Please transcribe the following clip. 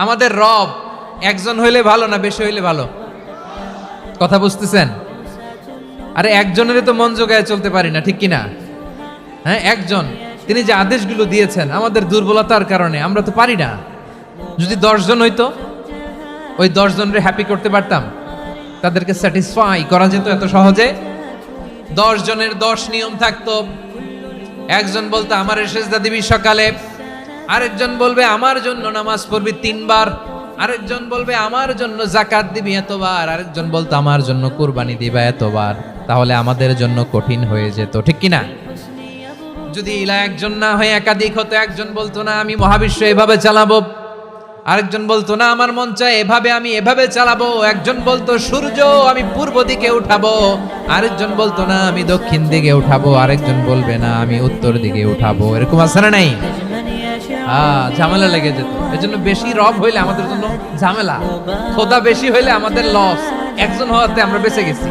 আমাদের রব একজন হইলে ভালো না বেশি হইলে ভালো? কথা বুঝতেছেন? আরে একজনের তো মন জোগায় চলতে পারি না, ঠিক কিনা? হ্যাঁ, একজন, তিনি যে আদেশগুলো দিয়েছেন আমাদের দুর্বলতার কারণে আমরা তো পারি না। যদি 10 জন হইতো, ওই 10 জনরে হ্যাপি করতে পারতাম, তাদেরকে স্যাটিসফাই করা যেত এত সহজে? 10 জনের 10 নিয়ম থাকতো। একজন বলতো আমার সেজদা দিবি সকালে, আরেকজন বলবে আমার জন্য নামাজ পড়বি 3 বার, আরেকজন বলবে আমার জন্য যাকাত দিবি এতবার, আরেকজন বলতো আমার জন্য কুরবানি দিবা এতবার। তাহলে আমাদের জন্য কঠিন হয়ে যেত, ঠিক কিনা? যদি ইলা একজন না হয়ে একাধিক হতো, একজন বলতো না আমি মহাবিশ্ব এভাবে চালাবো, আরেকজন বলতো না আমার মন চায় এভাবে, আমি এভাবে চালাবো, একজন বলতো সূর্য আমি পূর্ব দিকে উঠাবো, আরেকজন বলতো না আমি দক্ষিণ দিকে উঠাবো, আরেকজন বলবে না আমি উত্তর দিকে উঠাবো। এরকম আছে না নাই? ঝামেলা লেগে যেত। এজন্য বেশি রব হইলে আমাদের জন্য ঝামেলা, খোদা বেশি হইলে আমাদের লস। একজন হওয়াতে আমরা বেঁচে গেছি।